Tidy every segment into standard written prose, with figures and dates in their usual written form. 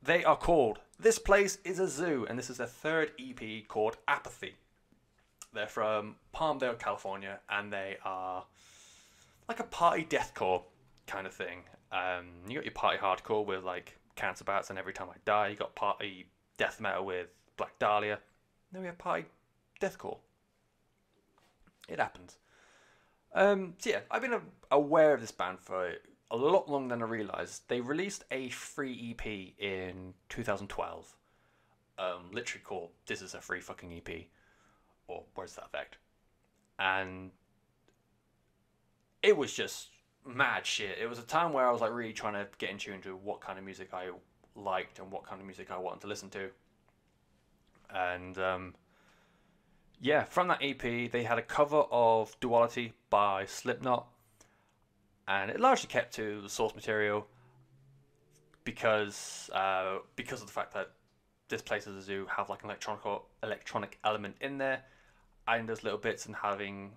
They are called This Place is a Zoo, and this is their third EP called Apathy. They're from Palmdale, California, and they are like a party deathcore kind of thing. You got your party hardcore with like Cancer Bats and Every Time I Die. You got party death metal with Black Dahlia. Then we have party deathcore. It happens. So yeah, I've been aware of this band for a lot longer than I realised. They released a free EP in 2012. Literally called This Is a Free Fucking EP. Or words to that effect. And it was just mad shit. It was a time where I was like really trying to get in tune to what kind of music I liked and what kind of music I wanted to listen to. And yeah, from that EP, they had a cover of Duality by Slipknot, and it largely kept to the source material because of the fact that This Place is a Zoo have like an electronic element in there, adding those little bits and having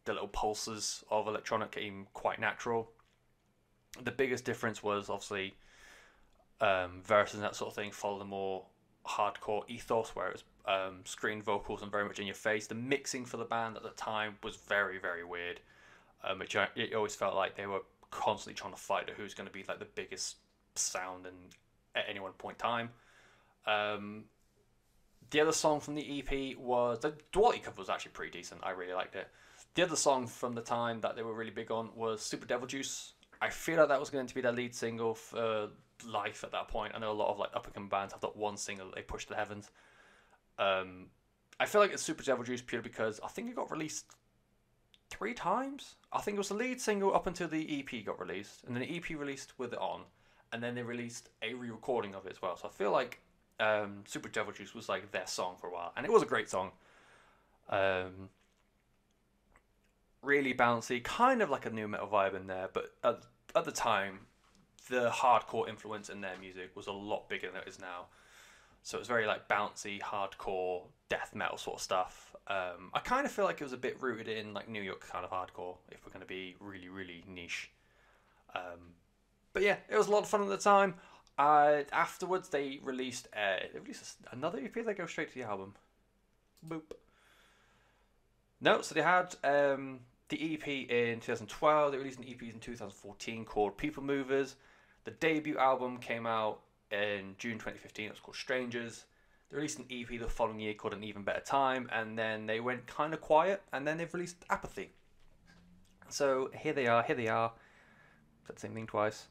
the little pulses of electronic came quite natural. The biggest difference was obviously verses and that sort of thing follow the more hardcore ethos where it was screened vocals and very much in your face. The mixing for the band at the time was very, very weird. It always felt like they were constantly trying to fight who's going to be like the biggest sound at any one point in time. The other song from the EP was the Duality cover was actually pretty decent. I really liked it. The other song from the time that they were really big on was Super Devil Juice. I feel like that was going to be their lead single for life at that point. I know a lot of like up and coming bands have that one single that they push to the heavens. I feel like it's Super Devil Juice purely because I think it got released 3 times. I think it was the lead single up until the EP got released, and then the EP released with it on, and then they released a re-recording of it as well. So I feel like Super Devil Juice was like their song for a while, and it was a great song. Really bouncy, kind of like a new metal vibe in there, but at the time, the hardcore influence in their music was a lot bigger than it is now. So it was very like bouncy, hardcore, death metal sort of stuff. I kind of feel like it was a bit rooted in like New York kind of hardcore, if we're going to be really, really niche. But yeah, it was a lot of fun at the time. Afterwards, they released another EP. They go straight to the album. Boop. No, so they had the EP in 2012. They released an EP in 2014 called People Movers. The debut album came out in June 2015. It was called Strangers. They released an EP the following year called An Even Better Time, and then they went kind of quiet, and then they've released Apathy. So here they are. Said the same thing twice.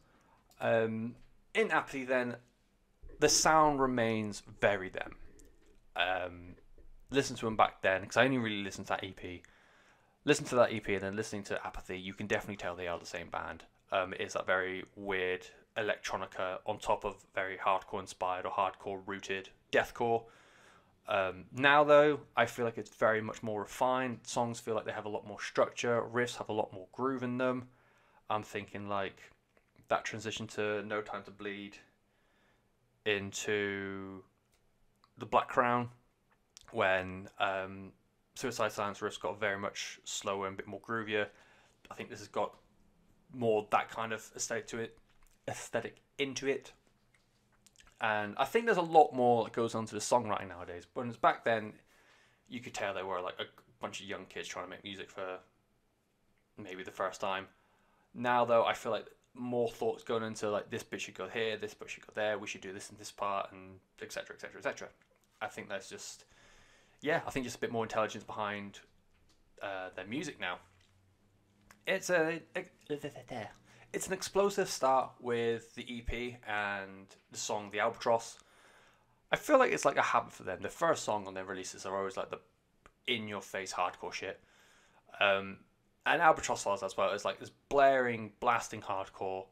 In Apathy, then, the sound remains very them. Listen to them back then, because I only really listened to that EP. Listen to that EP and then listening to Apathy, you can definitely tell they are the same band. It is that very weird electronica on top of very hardcore inspired or hardcore rooted deathcore. Now though, I feel like it's very much more refined. Songs feel like they have a lot more structure. Riffs have a lot more groove in them. I'm thinking like that transition to No Time to Bleed into The Black Crown, when Suicide Silence riffs got very much slower and a bit more groovier. I think this has got more that kind of aesthetic into it. And I think there's a lot more that goes on to the songwriting nowadays. But back then, you could tell they were like a bunch of young kids trying to make music for maybe the first time. Now, though, I feel like more thoughts going into like this bit should go here, this bit should go there, we should do this in this part, and etc., etc., etc. I think that's just, I think just a bit more intelligence behind their music now. It's an explosive start with the EP and the song The Albatross. I feel like it's like a habit for them. The first song on their releases are always like the in-your-face hardcore shit. And Albatross was as well. It's like this blaring, blasting hardcore.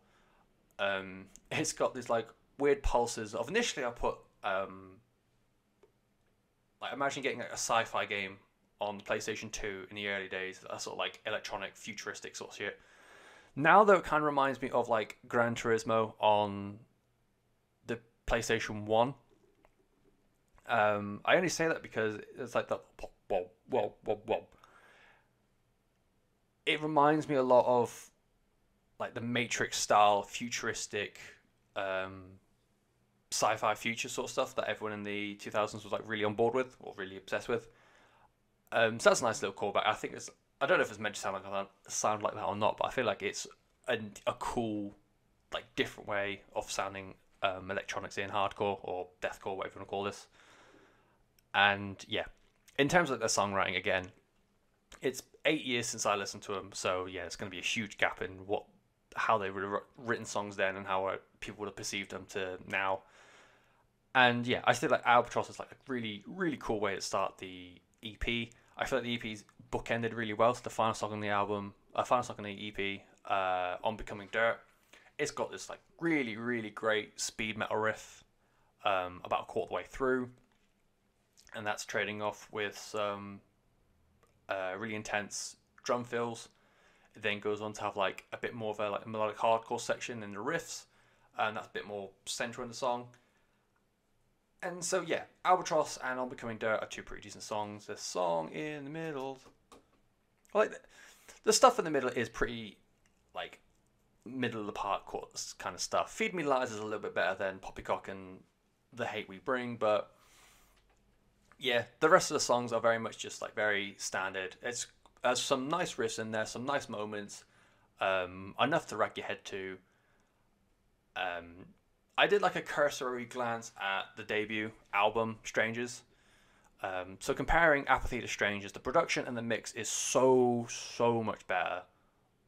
It's got these like weird pulses of, initially I put like imagine getting like a sci-fi game on PlayStation 2 in the early days, a sort of like electronic, futuristic sort of shit. Now though, it kind of reminds me of like Gran Turismo on the PlayStation 1. I only say that because it's like the whoa. It reminds me a lot of like the Matrix style futuristic sci-fi future sort of stuff that everyone in the 2000s was like really on board with or really obsessed with. So that's a nice little callback. I think it's, I don't know if it's meant to sound like that or not, but I feel like it's a cool, like, different way of sounding electronics in hardcore or deathcore, whatever you want to call this. And yeah, in terms of the songwriting, again, it's 8 years since I listened to them, so yeah, it's going to be a huge gap in how they would have written songs then and how people would have perceived them to now. And yeah, I still like Albatross is like a really, really cool way to start the EP. I feel like the EP's bookended really well. So the final song on the album, final song on the EP, On Becoming Dirt, it's got this like really, really great speed metal riff about a quarter of the way through. And that's trading off with some really intense drum fills. It then goes on to have like a bit more of a like melodic hardcore section in the riffs, and that's a bit more central in the song. And so yeah, Albatross and On Becoming Dirt are two pretty decent songs. The song in the middle, like the stuff in the middle is pretty like middle of the park kind of stuff. Feed Me Lies is a little bit better than Poppycock and The Hate We Bring, but yeah, the rest of the songs are very much just like very standard. It's has some nice riffs in there, some nice moments, enough to rag your head to. I did like a cursory glance at the debut album, Strangers. So comparing Apathy to Strangers, the production and the mix is so much better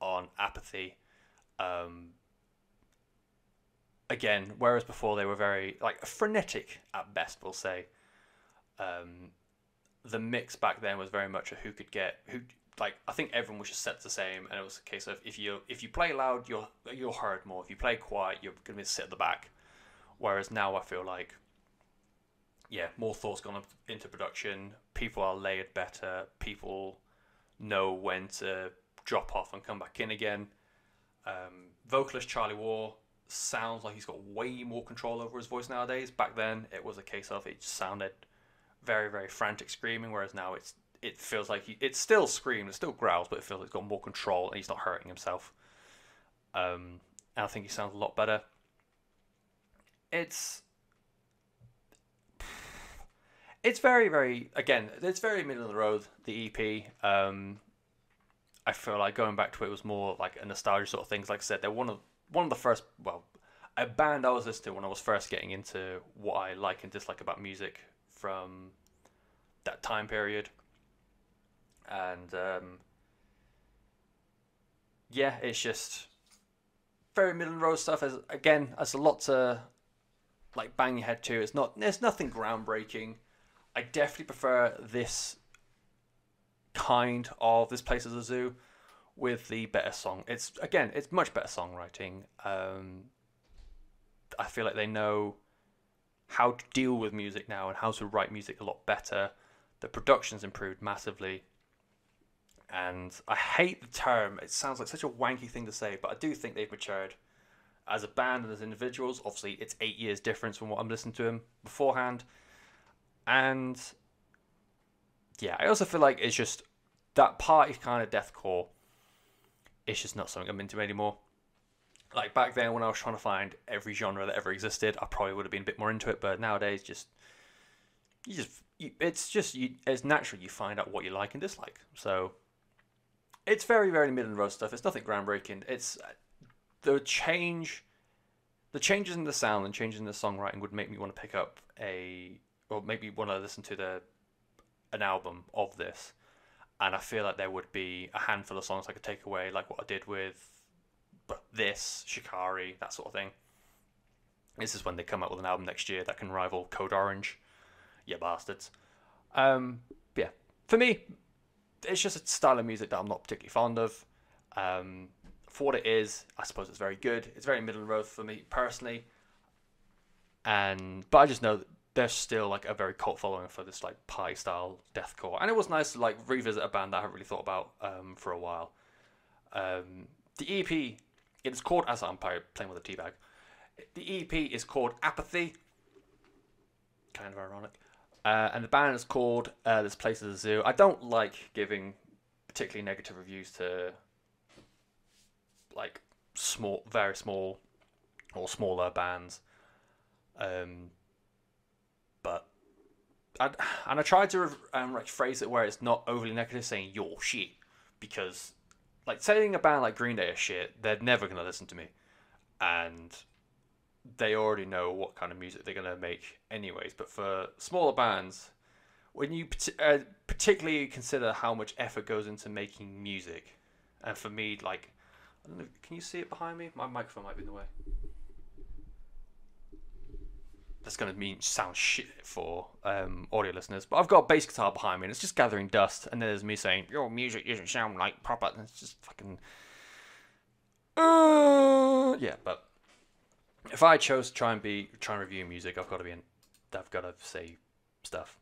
on Apathy. Again, whereas before they were very like frenetic at best, we'll say. The mix back then was very much a who. Like, I think everyone was just set the same, and it was a case of if you play loud, you're heard more. If you play quiet, you're going to sit at the back. Whereas now I feel like, yeah, more thought's gone into production. People are layered better. People know when to drop off and come back in again. Vocalist Charlie Waugh sounds like he's got way more control over his voice nowadays. Back then, it was a case of it just sounded very, very frantic screaming, whereas now it feels like it still screams, it still growls, but it feels like he's got more control and he's not hurting himself. And I think he sounds a lot better. It's very, very, again, it's very middle of the road, the EP. I feel like going back to it was more like a nostalgia sort of things. Like I said, they're one of the first, well, a band I was listening to when I was first getting into what I like and dislike about music from that time period. And yeah, it's just very middle of the road stuff. There's a lot to like bang your head to. There's nothing groundbreaking. I definitely prefer this kind of This Place is a Zoo with the better song. It's much better songwriting. I feel like they know how to deal with music now and how to write music a lot better. The production's improved massively. And I hate the term. It sounds like such a wanky thing to say, but I do think they've matured as a band and as individuals. Obviously, it's 8 years difference from what I'm listening to them beforehand. And yeah, I also feel like it's just that party kind of deathcore. It's just not something I'm into anymore. Like back then when I was trying to find every genre that ever existed, I probably would have been a bit more into it. But nowadays, it's natural you find out what you like and dislike. So it's very, very middle of the road stuff. It's nothing groundbreaking. It's the changes in the sound and changes in the songwriting would make me want to pick up or maybe want to listen to an album of this. And I feel like there would be a handful of songs I could take away, like what I did with this, Shikari, that sort of thing. This is when they come out with an album next year that can rival Code Orange. You bastards. Yeah, for me, it's just a style of music that I'm not particularly fond of. For what it is, I suppose it's very good. It's very middle of the road for me personally. But I just know that there's still like a very cult following for this like pie style deathcore, and it was nice to like revisit a band that I haven't really thought about for a while. The EP, it's called, as I'm playing with a teabag. The EP is called Apathy. Kind of ironic. And the band is called This Place is a Zoo. I don't like giving particularly negative reviews to like very small or smaller bands. But I tried to like phrase it where it's not overly negative, saying you're shit, because like saying a band like Green Day is shit, they're never gonna listen to me, and they already know what kind of music they're gonna make anyways. But for smaller bands, when you particularly consider how much effort goes into making music, and for me, like, I don't know, can you see it behind me? My microphone might be in the way. That's going to sound shit for audio listeners, but I've got a bass guitar behind me and it's just gathering dust, and then there's me saying your music doesn't sound like proper, and it's just fucking yeah. But if I chose to try and review music, I've got to say stuff.